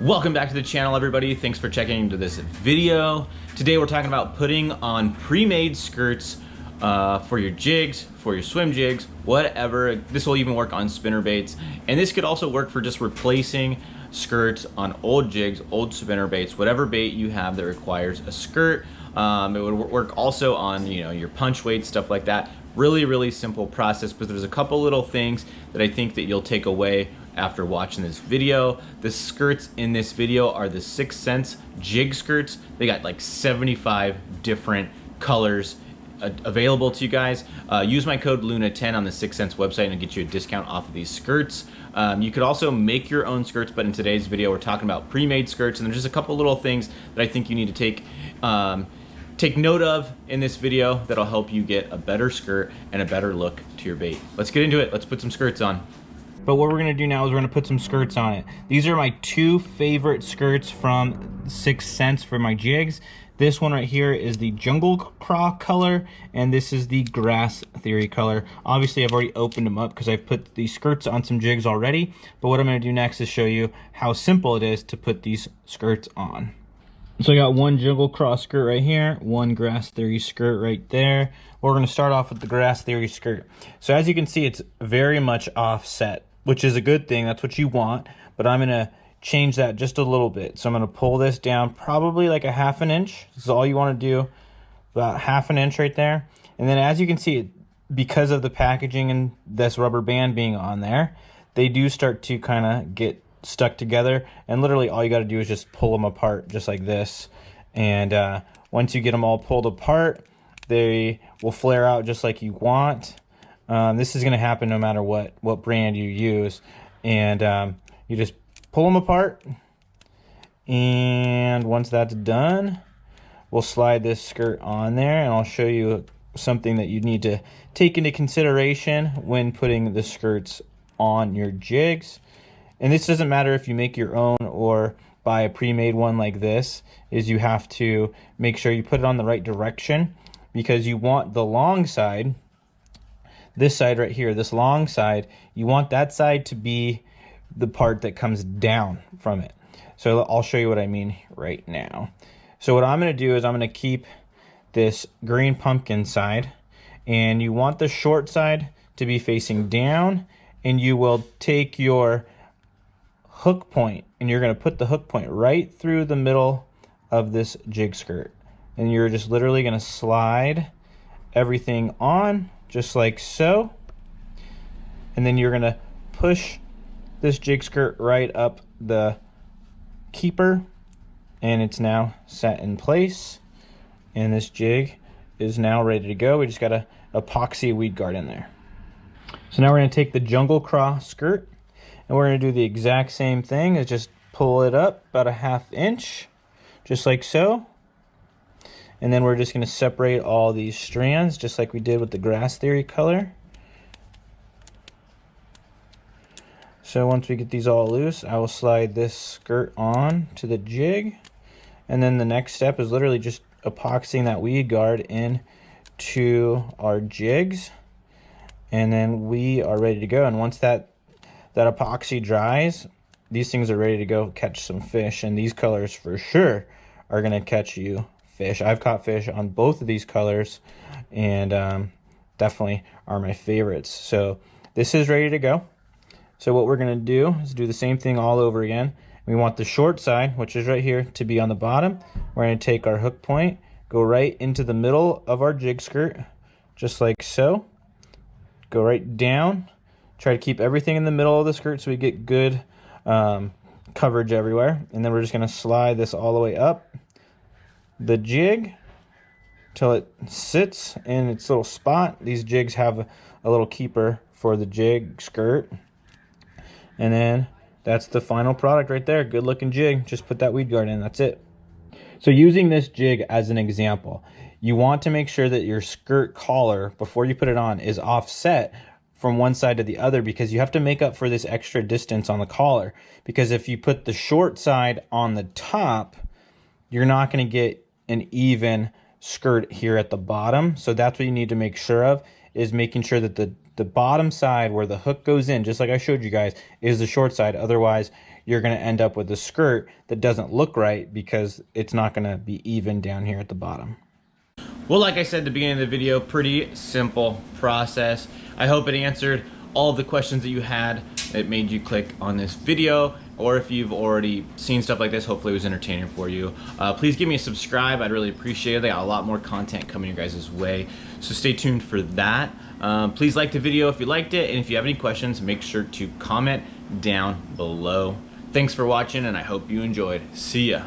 Welcome back to the channel, everybody. Thanks for checking into this video. Today we're talking about putting on pre-made skirts for your jigs, for your swim jigs, whatever. This will even work on spinner baits, and this could also work for just replacing skirts on old jigs, old spinner baits, whatever bait you have that requires a skirt. It would work also on your punch weights, stuff like that. Really simple process, but there's a couple little things that I think that you'll take away after watching this video. The skirts in this video are the 6th Sense Jig Skirts. They got like 75 different colors available to you guys. Use my code LUNA10 on the 6th Sense website and get you a discount off of these skirts. You could also make your own skirts, but in today's video we're talking about pre-made skirts, and there's just a couple little things that I think you need to take note of in this video that'll help you get a better skirt and a better look to your bait. Let's get into it. Let's put some skirts on. But what we're gonna do now is we're gonna put some skirts on it. These are my two favorite skirts from 6th Sense for my jigs. This one right here is the Jungle Craw color, and this is the Grass Theory color. Obviously, I've already opened them up because I've put these skirts on some jigs already. But what I'm gonna do next is show you how simple it is to put these skirts on. So I got one Jungle Craw skirt right here, one Grass Theory skirt right there. We're gonna start off with the Grass Theory skirt. So as you can see, it's very much offset, which is a good thing. That's what you want, but I'm gonna change that just a little bit. So I'm gonna pull this down probably like a 1/2 inch. This is all you wanna do, about 1/2 inch right there. And then as you can see, because of the packaging and this rubber band being on there, they do start to kind of get stuck together, and literally all you got to do is just pull them apart just like this. And once you get them all pulled apart, they will flare out just like you want. This is going to happen no matter what brand you use. And you just pull them apart, and once that's done, we'll slide this skirt on there, and I'll show you something that you need to take into consideration when putting the skirts on your jigs. And this doesn't matter if you make your own or buy a pre-made one like this, is you have to make sure you put it on the right direction, because you want the long side, this side right here, this long side, you want that side to be the part that comes down from it. So I'll show you what I mean right now. So what I'm going to do is I'm going to keep this green pumpkin side, and you want the short side to be facing down, and you will take your hook point and you're going to put the hook point right through the middle of this jig skirt, and you're just literally going to slide everything on just like so, and then you're going to push this jig skirt right up the keeper, and it's now set in place, and this jig is now ready to go. We just got a epoxy weed guard in there. So now we're going to take the Jungle Craw skirt, and we're going to do the exact same thing, is just pull it up about a 1/2 inch just like so. And then we're just going to separate all these strands just like we did with the Grass Theory color. So once we get these all loose, I will slide this skirt on to the jig, and then the next step is literally just epoxying that weed guard into our jigs, and then we are ready to go. And once that epoxy dries, these things are ready to go catch some fish, and these colors for sure are going to catch you fish. I've caught fish on both of these colors, and definitely are my favorites. So this is ready to go. So what we're going to do is do the same thing all over again. We want the short side, which is right here, to be on the bottom. We're going to take our hook point, go right into the middle of our jig skirt just like so, go right down. Try to keep everything in the middle of the skirt so we get good coverage everywhere. And then we're just going to slide this all the way up the jig till it sits in its little spot. These jigs have a little keeper for the jig skirt. And then that's the final product right there. Good looking jig. Just put that weed guard in. That's it. So using this jig as an example, you want to make sure that your skirt collar, before you put it on, is offset from one side to the other, because you have to make up for this extra distance on the collar. Because if you put the short side on the top, you're not going to get an even skirt here at the bottom. So that's what you need to make sure of, is making sure that the bottom side where the hook goes in, just like I showed you guys, is the short side. Otherwise, you're going to end up with a skirt that doesn't look right because it's not going to be even down here at the bottom. Well, like I said at the beginning of the video, pretty simple process. I hope it answered all of the questions that you had. It made you click on this video, or if you've already seen stuff like this, hopefully it was entertaining for you. Please give me a subscribe. I'd really appreciate it. I got a lot more content coming your guys' way, so stay tuned for that. Please like the video if you liked it, and if you have any questions, make sure to comment down below. Thanks for watching, and I hope you enjoyed. See ya.